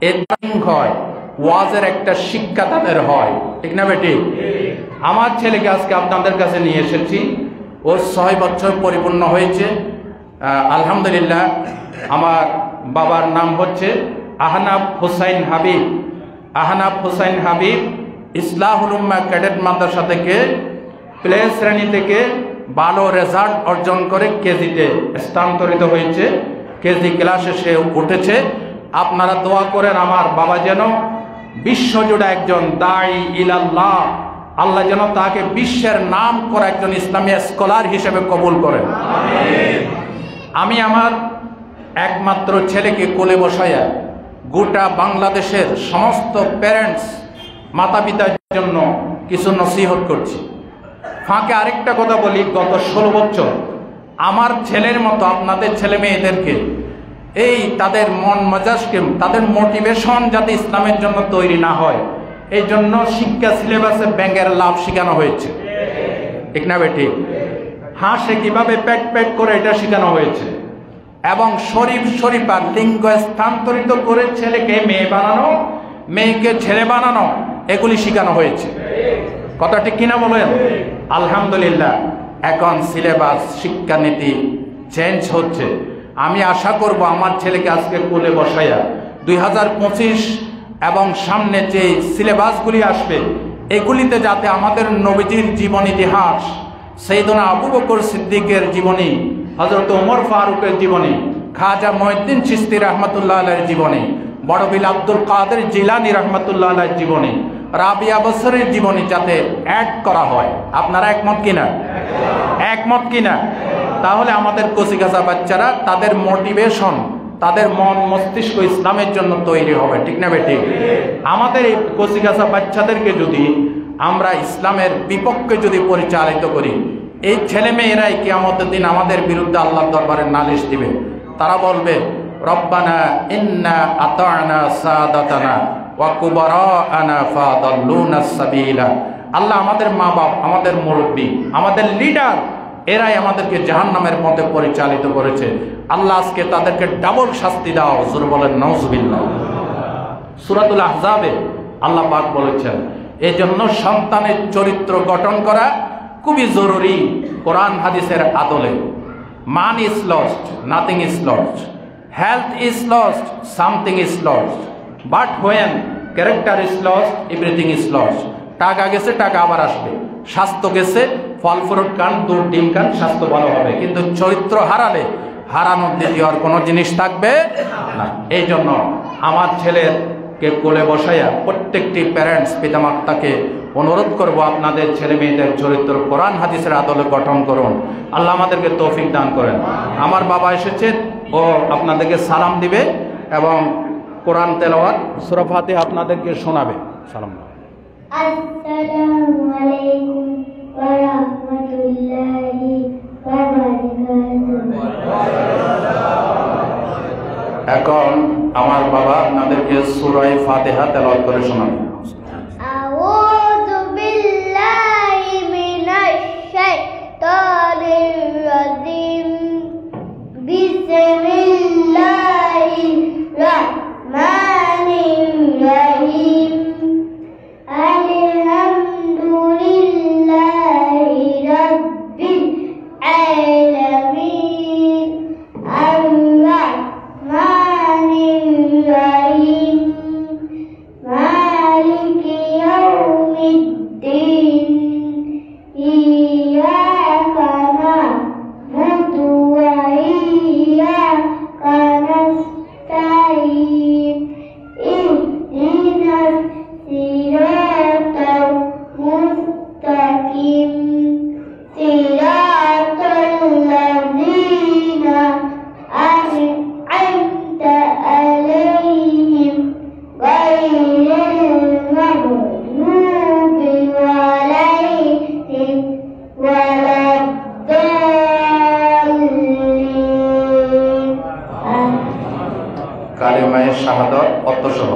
এর হয়, ওয়াজের একটা শিক্ষা তাদের হয়, ঠিক না বেটি? আমার ছেলেকে আজকে আপনাদের কাছে নিয়ে এসেছি, ও 6 বছর পরিপূর্ণ হয়েছে আলহামদুলিল্লাহ। আমার বাবার নাম হচ্ছে আহনাফ হুসাইন হাবিব। আহনাফ হুসাইন হাবিব ইসলাহুল উম্মাহ ক্যাডেট মাদ্রাসা থেকে প্লে শ্রেণী থেকে ভালো রেজাল্ট অর্জন করে কেজিতে স্থানান্তরিত হয়েছে, কেজি ক্লাসে সে উঠেছে। আপনারা দোয়া করেন আমার বাবা যেন বিশ্বজুড়ে একজন দাঈ ইলাল্লাহ, আল্লাহ যেন তাকে বিশ্বের নাম করা একজন ইসলামী স্কলার হিসেবে কবুল করেন। আমি আমার একমাত্র ছেলেকে কোলে বসাইয়া গোটা বাংলাদেশের সমস্ত প্যারেন্টস, মাতা পিতার জন্য কিছু নসিহত করছি। ফাঁকে আরেকটা কথা বলি, গত 16 বছর আমার ছেলের মতো আপনাদের ছেলে মেয়েদেরকে এই তাদের মন মেজাজকে, তাদের মোটিভেশন যাতে ইসলামের জন্য তৈরি না হয়, এই জন্য শিক্ষা সিলেবাসে ব্যাঙের লাভ শেখানো হয়েছে, ঠিক না বেটি? হাঁসে কিভাবে পেট পেট করে এটা শেখানো হয়েছে, এবং শরীফ শরীফার লিঙ্গ স্থানান্তরিত করে ছেলেকে মেয়ে বানানো, মেয়েকে ছেলে বানানো, এগুলি শেখানো হয়েছে। কথা ঠিক কিনা বলেন? আলহামদুলিল্লাহ এখন সিলেবাস, শিক্ষানীতি চেঞ্জ হচ্ছে। আমি আশা করব আমার ছেলেকে আজকে কোলে বসাইয়া 2025 এবং সামনে যে সিলেবাসগুলি আসবে এগুলিতে যাতে আমাদের নবীজির জীবন ইতিহাস, সাইয়েদনা আবু বকর সিদ্দিকের জীবনী, হযরত ওমর ফারুকের জীবনী, খাজা মঈনুদ্দিন চিশতি রাহমাতুল্লাহ আলাইহির জীবনী, বড় পীর আব্দুল কাদের জিলানী রাহমাতুল্লাহ আলাইহির জীবনী, রাবিয়া বসরির জীবনী যাতে অ্যাড করা হয়। আপনারা একমত কিনা? একমত কিনা? তাহলে আমাদের কচিকাঁচা বাচ্চারা, তাদের মোটিভেশন, তাদের মন মস্তিষ্ক ইসলামের জন্য তৈরি হবে, ঠিক না বেটি? আমাদের এই কচিকাঁচা বাচ্চাদেরকে যদি আমরা ইসলামের বিপক্ষে যদি পরিচালিত করি, এই ছেলে মেয়েরাই কিয়ামতের দিন আমাদের বিরুদ্ধে আল্লাহর দরবারে নালিশ দিবে। তারা বলবে রব্বানা ইন্না আতা'না সাদাতানা ওয়া কুবারা'ানা ফাদাল্লুনা সাবিলা। আল্লাহ, আমাদের মা বাপ, আমাদের মুরব্বী, আমাদের লিডার, এরাই আমাদেরকে জাহান্নামের পথে পরিচালিত করেছে। আল্লাহ আজকে তাদেরকে ডাবল শাস্তি দাও। হুজুর বলেন নাউজুবিল্লাহ। সূরাতুল আহজাবে আল্লাহ পাক বলেছেন, এই জন্য সন্তানের চরিত্র গঠন করা খুবই জরুরি। কোরআন হাদিসের আদলে মান is lost, nothing is lost, health is lost, something is lost, but when character is lost, everything is lost. টাকা গেছে, টাকা আবার আসবে। স্বাস্থ্য গেছে, ফল ফ্রুট খান, দুধ ডিম খান, স্বাস্থ্য ভালো হবে। কিন্তু চরিত্র হারালে হারানোর দ্বিতীয় আর কোনো জিনিস থাকবে না। এই জন্য আমার ছেলেকে কোলে বসাইয়া প্রত্যেকটি প্যারেন্টস, পিতামাতাকে অনুরোধ করব, আপনাদের ছেলে মেয়েদের চরিত্র কোরআন হাদিসের আদলে গঠন করুন। আল্লাহ আমাদেরকে তৌফিক দান করেন। আমার বাবা এসেছে, ও আপনাদেরকে সালাম দিবে এবং কোরআন তেলাওয়াত সূরা ফাতিহা আপনাদেরকে শোনাবে। সালাম। আসসালামু আলাইকুম ওয়া রাহমাতুল্লাহি ওয়া বারাকাতুহু। এখন আমার বাবা আপনাদেরকে সূরা ফাতিহা তেলাওয়াত করে শোনাবে। আউযু বিল্লাহি মিনাশ শাইতানির রাজিম। বিসমিল্লাহির রাহমানির রাহিম। আলহামদুলিল্লাহি রাব্বিল আলামিন। আর-রাহমানির রাহিম। মালিকি ইয়াউমিদ্দিন। ইয়্যাকা না'বুদু ওয়া ইয়্যাকা নাস্তাঈন। ইহদিনাস সিরাতাল মুস্তাকিম। সিরাতাল লাযীনা আন'আমতা আলাইহিম গায়রিল মাগদুবি আলাইহিম ওয়ালাদ-দাল্লিন। কালিমায়ে শাহাদাত অর্থ সহ।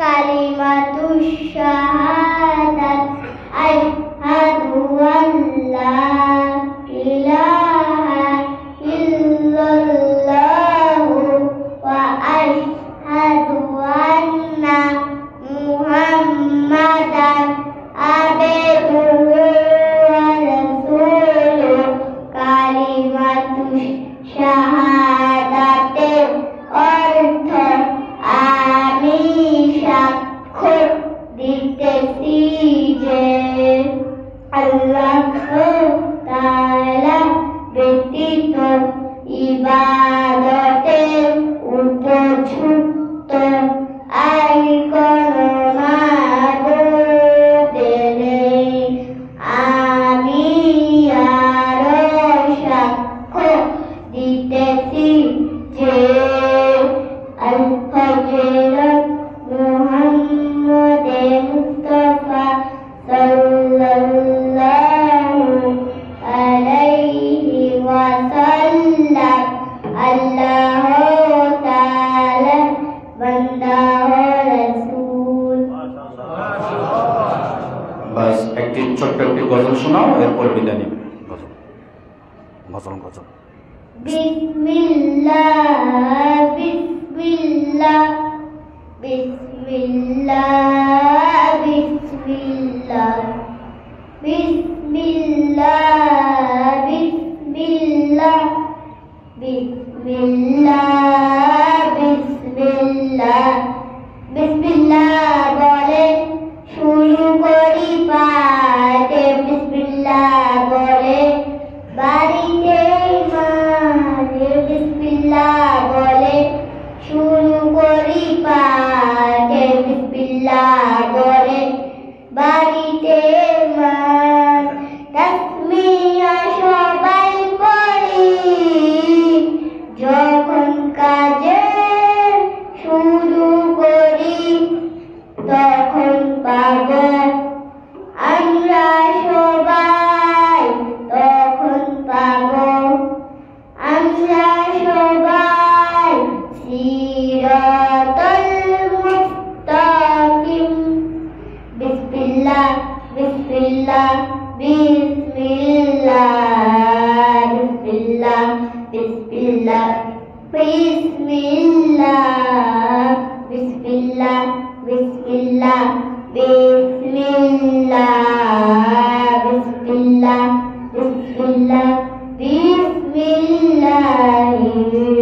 কালিমাতুশ শাহাদাত আশহাদু আল্লা ইলাহা ইল্লাল্লাহু ওয়া আশহাদু মুক্ত আই কোনো মাবুদ নেই, আমি আরো সাক্ষ্য দিতেছি যে আল ফজর মুহাম্মদ মুস্তাফা সাল্লাল্লাহু আলাইহি ওয়াসাল্লাম আল্লাহু তাআলা বান্দা ও রাসূল। বাস একটি ছোট্ট একটি গজল শোনাও, এরপর বিদায় নিবে। গজল গজল। বিসমিল্লাহ বিসমিল্লাহ বিসমিল্লাহ বিসমিল্লাহ বিসমিল্লাহ বিসমিল্লাহ বিসমিল্লাহ বিসমিল্লাহ বিসমিল্লাহ বলে শুরু করি পাঠে, বিসমিল্লাহ বলে বাড়িতে মাঝে, বিসমিল্লাহ বলে শুরু করি পাঠে, বিসমিল্লাহ বলে বাড়িতে মাঝ। তাসমিয়া সবাই পড়ি যখন কাজে শুরু করি, তখন পাব আমরা সবাই, তখন পাব আমরা সবাই সিরাতাল মুস্তাকিম। বিসমিল্লাহ বিসমিল্লাহ বিসমিল্লাহ বিসমিল্লাহ বিসমিল্লাহ বিসমিল্লাহ বিসমিল্লাহ বিসমিল্লাহ বিসমিল্লাহ বিসমিল্লাহ বিসমিল্লাহ বিসমিল্লাহির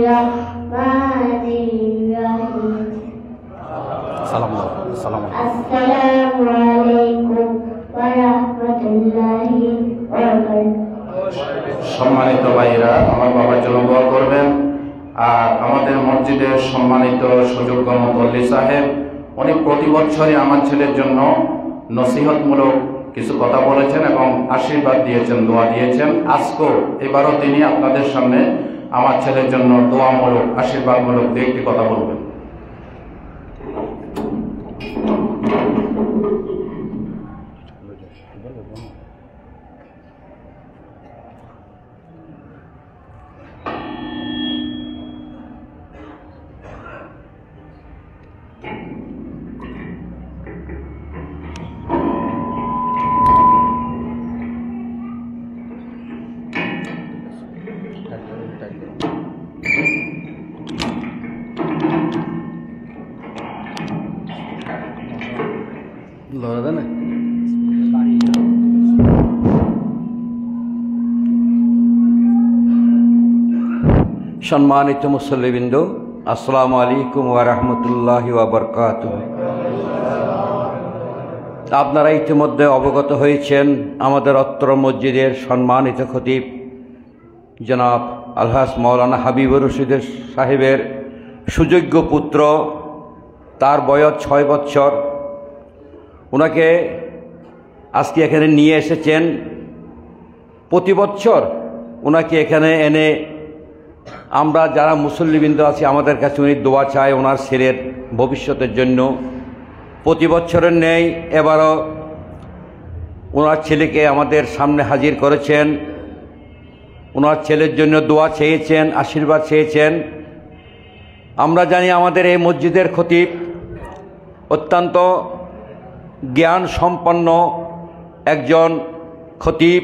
রহমানির রহিম। সালাম সালাম। আসসালামু আলাইকুম ওয়া রাহমাতুল্লাহি ওয়া বারাকাতুহু। সম্মানিত ভাইরা, আমার বাবার জন্য দোয়া করবেন। আর আমাদের মসজিদের সম্মানিত সুযোগ্য মুতল্লি সাহেব, উনি প্রতি বছরই আমার ছেলের জন্য নসিহতমূলক কিছু কথা বলেছেন এবং আশীর্বাদ দিয়েছেন, দোয়া দিয়েছেন। আজকেও এবারও তিনি আপনাদের সামনে আমার ছেলের জন্য দোয়ামূলক আশীর্বাদমূলক দু একটি কথা বলবেন। সম্মানিত মুসল্লিবৃন্দ, আসসালামু আলাইকুম ওয়া রাহমাতুল্লাহি ওয়া বারাকাতুহু। আপনারা ইতিমধ্যে অবগত হয়েছেন আমাদের অত্র মসজিদের সম্মানিত খতিব জনাব আলহাজ মাওলানা হাবিবুর রশিদ সাহেবের সুযোগ্য পুত্র, তার বয়স 6 বছর। ওনাকে আজকে এখানে নিয়ে এসেছেন। প্রতি বছর ওনাকে এখানে এনে আমরা যারা মুসল্লিবৃন্দ আছি আমাদের কাছে উনি দোয়া চায় ওনার ছেলের ভবিষ্যতের জন্য। প্রতি বছরের ন্যায় এবারও ওনার ছেলেকে আমাদের সামনে হাজির করেছেন। ওনার ছেলের জন্য দোয়া চেয়েছেন, আশীর্বাদ চেয়েছেন। আমরা জানি আমাদের এই মসজিদের খতিব অত্যন্ত জ্ঞান সম্পন্ন একজন খতিব।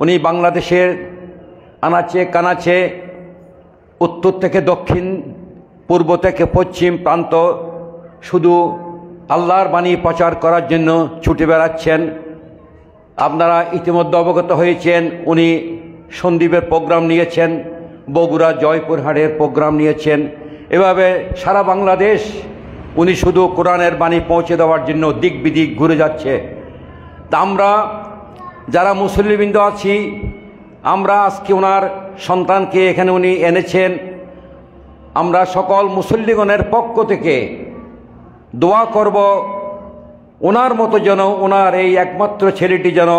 উনি বাংলাদেশের আনাচে কানাচে, উত্তর থেকে দক্ষিণ, পূর্ব থেকে পশ্চিম প্রান্ত শুধু আল্লাহর বাণী প্রচার করার জন্য ছুটে বেড়াচ্ছেন। আপনারা ইতিমধ্যে অবগত হয়েছেন উনি সন্দ্বীপের প্রোগ্রাম নিয়েছেন, বগুড়া জয়পুরহাটের প্রোগ্রাম নিয়েছেন। এভাবে সারা বাংলাদেশ উনি শুধু কোরআনের বাণী পৌঁছে দেওয়ার জন্য দিক বিদিক ঘুরে যাচ্ছে। তা আমরা যারা মুসল্লিবৃন্দ আছি, আমরা আজকে ওনার সন্তানকে এখানে উনি এনেছেন। আমরা সকল মুসল্লিগণের পক্ষ থেকে দোয়া করব ওনার মতো যেন ওনার এই একমাত্র ছেলেটি যেন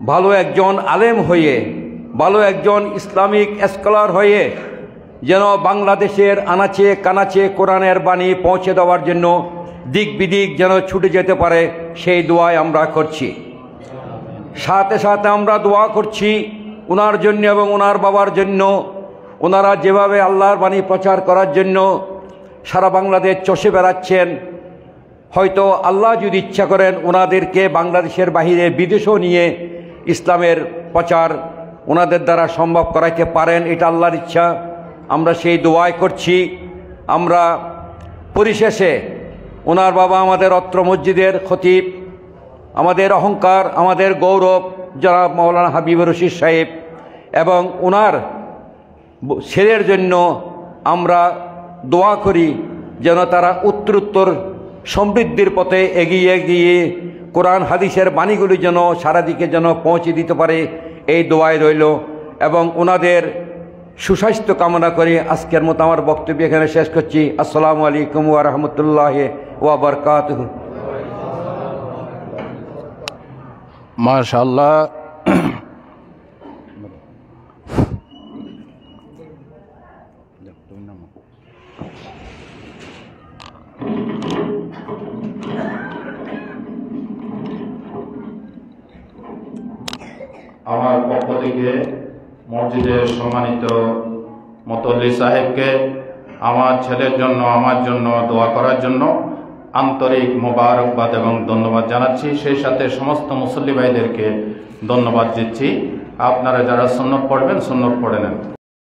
ভালো একজন আলেম হয়ে, ভালো একজন ইসলামিক স্কলার হয়ে যেন বাংলাদেশের আনাচে কানাচে কোরআনের বাণী পৌঁছে দেওয়ার জন্য দিক বিদিক যেন ছুটে যেতে পারে, সেই দোয়াই আমরা করছি। সাথে সাথে আমরা দোয়া করছি ওনার জন্য এবং ওনার বাবার জন্য। ওনারা যেভাবে আল্লাহর বাণী প্রচার করার জন্য সারা বাংলাদেশ চষে বেড়াচ্ছেন, হয়তো আল্লাহ যদি ইচ্ছা করেন ওনাদেরকে বাংলাদেশের বাহিরে বিদেশেও নিয়ে ইসলামের প্রচার ওনাদের দ্বারা সম্ভব করাইতে পারেন, এটা আল্লাহর ইচ্ছা। আমরা সেই দোয়াই করছি। আমরা পরিশেষে ওনার বাবা আমাদের অত্র মসজিদের খতিব, আমাদের অহংকার, আমাদের গৌরব জনাব মাওলানা হাবিবুর রশিদ সাহেব এবং ওনার ছেলের জন্য আমরা দোয়া করি যেন তারা উত্তরোত্তর সমৃদ্ধির পথে এগিয়ে গিয়ে কোরআন হাদিসের বাণীগুলি যেন সারা দিকে যেন পৌঁছে দিতে পারে, এই দোয়াই রইল। এবং ওনাদের সুস্বাস্থ্য কামনা করে আজকের মতো আমার বক্তব্য এখানে শেষ করছি। আসসালামু আলাইকুম ওয়া রাহমাতুল্লাহি ওয়া বারাকাতুহু। মাশাআল্লাহ। আমার পক্ষ থেকে মসজিদের সম্মানিত মুতল্লি সাহেবকে আমার ছেলের জন্য, আমার জন্য দোয়া করার জন্য আন্তরিক মোবারকবাদ এবং ধন্যবাদ জানাচ্ছি। সেই সাথে সমস্ত মুসল্লি ভাইদেরকে ধন্যবাদ দিচ্ছি। আপনারা যারা সুন্নত পড়বেন সুন্নত পড়ে নেন।